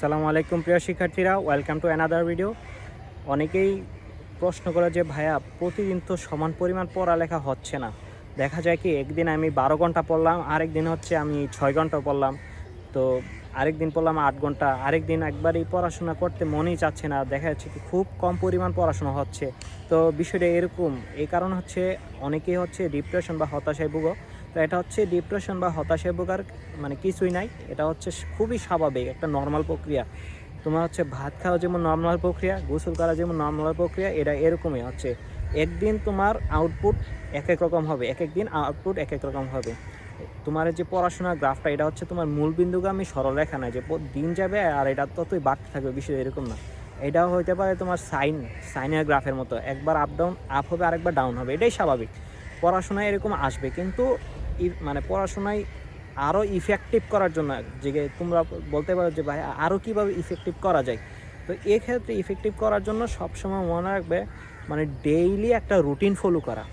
আসসালামু আলাইকুম প্রিয় শিক্ষার্থীরা, ওয়েলকাম টু অ্যানাদার ভিডিও। অনেকেই প্রশ্ন করে যে ভাইয়া প্রতিদিন তো সমান পরিমাণ পড়ালেখা হচ্ছে না। দেখা যায় কি একদিন আমি 12 ঘন্টা পড়লাম, আরেক দিন হচ্ছে আমি 6 ঘন্টা পড়লাম, তো আরেক দিন পড়লাম 8 ঘন্টা, আরেক দিন একবারই পড়াশোনা করতে মনেই চাচ্ছে না। দেখা যাচ্ছে কি খুব কম পরিমাণ পড়াশোনা হচ্ছে। তো বিষয়টা এরকম, এই কারণ হচ্ছে অনেকেই হচ্ছে ডিপ্রেশন বা হতাশায় ভুগো। তো এটা হচ্ছে ডিপ্রেশন বা হতাশায় ভোগার মানে কিছুই নাই, এটা হচ্ছে খুবই স্বাভাবিক একটা নর্মাল প্রক্রিয়া। তোমার হচ্ছে ভাত খাওয়া যেমন নর্মাল প্রক্রিয়া, গোসল করা যেমন নর্মাল প্রক্রিয়া, এটা এরকমই হচ্ছে। একদিন তোমার আউটপুট এক এক রকম হবে, এক একদিন আউটপুট এক এক রকম হবে। তোমার যে পড়াশোনার গ্রাফটা, এটা হচ্ছে তোমার মূল বিন্দুগামী সরলরেখা নয় যে দিন যাবে আর এটা ততই বাড়তে থাকবে, বিষয় এরকম না। এটাও হইতে পারে তোমার সাইনের গ্রাফের মতো, একবার আপ ডাউন আপ হবে আরেকবার ডাউন হবে, এটাই স্বাভাবিক। পড়াশোনায় এরকম আসবে, কিন্তু মানে পড়াশোনায় আরও ইফেক্টিভ করার জন্য যে তোমরা বলতে পারো যে ভাই আরও কীভাবে ইফেক্টিভ করা যায়। তো এক্ষেত্রে ইফেক্টিভ করার জন্য সবসময় মনে রাখবে মানে ডেইলি একটা রুটিন ফলো করা।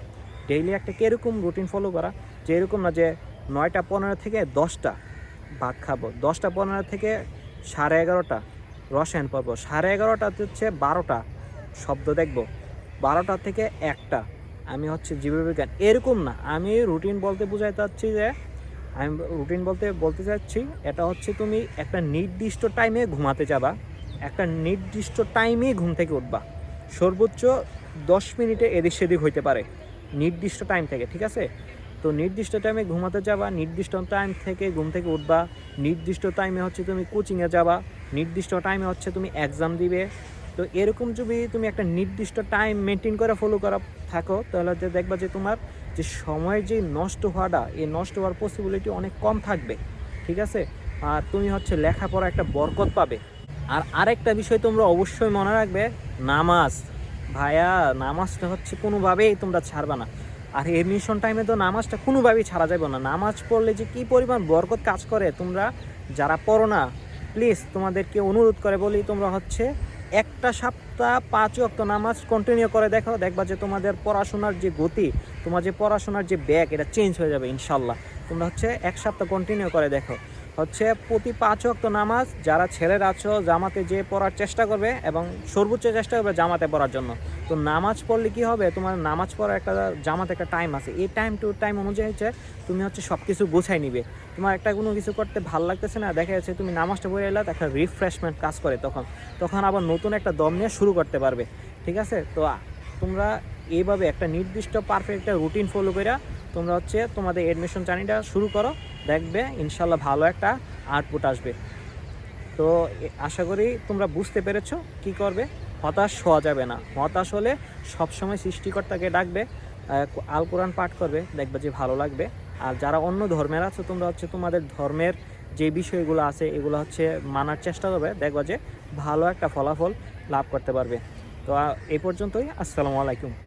ডেইলি একটা কীরকম রুটিন ফলো করা, যে এরকম না যে 9টা 15 থেকে 10টা ভাত খাবো, 10টা 15 থেকে 11:30 রসায়ন পড়বো, 11:30 হচ্ছে 12টা শব্দ দেখবো, 12টা থেকে 1টা আমি হচ্ছে জীববিজ্ঞান, এরকম না। আমি রুটিন বলতে বোঝাতে চাচ্ছি যে আমি রুটিন বলতে চাচ্ছি এটা হচ্ছে তুমি একটা নির্দিষ্ট টাইমে ঘুমাতে যাবা, একটা নির্দিষ্ট টাইমেই ঘুম থেকে উঠবা, সর্বোচ্চ 10 মিনিটে এদিক সেদিক হইতে পারে নির্দিষ্ট টাইম থেকে, ঠিক আছে? তো নির্দিষ্ট টাইমে ঘুমাতে যাবা, নির্দিষ্ট টাইম থেকে ঘুম থেকে উঠবা, নির্দিষ্ট টাইমে হচ্ছে তুমি কোচিংয়ে যাবা, নির্দিষ্ট টাইমে হচ্ছে তুমি এক্সাম দিবে। তো এরকম যদি তুমি একটা নির্দিষ্ট টাইম মেনটেন করে ফলো করা থাকো, তাহলে দেখবা যে তোমার যে সময়ের যে নষ্ট হওয়াটা, এই নষ্ট হওয়ার পসিবিলিটি অনেক কম থাকবে, ঠিক আছে? আর তুমি হচ্ছে লেখাপড়া একটা বরকত পাবে। আর আরেকটা বিষয় তোমরা অবশ্যই মনে রাখবে, নামাজ। ভাইয়া নামাজটা হচ্ছে কোনোভাবেই তোমরা ছাড়বা না। আর এডমিশন টাইমে তো নামাজটা কোনোভাবেই ছাড়া যাবে না। নামাজ পড়লে যে কী পরিমাণ বরকত কাজ করে, তোমরা যারা পড়ো না প্লিজ তোমাদেরকে অনুরোধ করে বলি, তোমরা হচ্ছে একটা সপ্তাহ 5 ওয়াক্ত নামাজ কন্টিনিউ করে দেখো, দেখবা যে তোমাদের পড়াশোনার যে গতি, তোমার যে পড়াশোনার যে ব্যাগ, এটা চেঞ্জ হয়ে যাবে ইনশাল্লাহ। তোমরা হচ্ছে এক সপ্তাহ কন্টিনিউ করে দেখো, হচ্ছে প্রতি 5 ওয়াক্ত নামাজ যারা ছেলেরা আছো জামাতে যে পড়ার চেষ্টা করবে এবং সর্বোচ্চ চেষ্টা করবে জামাতে পড়ার জন্য। তো নামাজ পড়লে কি হবে, তোমার নামাজ পড়ার একটা জামাতে একটা টাইম আছে, এই টাইম টু টাইম অনুযায়ী হচ্ছে তুমি হচ্ছে সব কিছু গোছাই নিবে। তোমার একটা কোনো কিছু করতে ভালো লাগতেছে না, দেখা যাচ্ছে তুমি নামাজটা পড়ে এলে একটা রিফ্রেশমেন্ট কাজ করে, তখন আবার নতুন একটা দম নিয়ে শুরু করতে পারবে, ঠিক আছে? তো তোমরা এইভাবে একটা নির্দিষ্ট পারফেক্ট একটা রুটিন ফলো করে তোমরা হচ্ছে তোমাদের অ্যাডমিশন জার্নিটা শুরু করো, দেখবে ইনশাল্লাহ ভালো একটা আউটপুট আসবে। তো আশা করি তোমরা বুঝতে পেরেছো কি করবে। হতাশ হওয়া যাবে না, হতাশ হলে সবসময় সৃষ্টিকর্তাকে ডাকবে, আল কোরআন পাঠ করবে, দেখবে যে ভালো লাগবে। আর যারা অন্য ধর্মের আছে তোমরা হচ্ছে তোমাদের ধর্মের যে বিষয়গুলো আছে এগুলো হচ্ছে মানার চেষ্টা করবে, দেখবা যে ভালো একটা ফলাফল লাভ করতে পারবে। তো এই পর্যন্তই, আসসালামু আলাইকুম।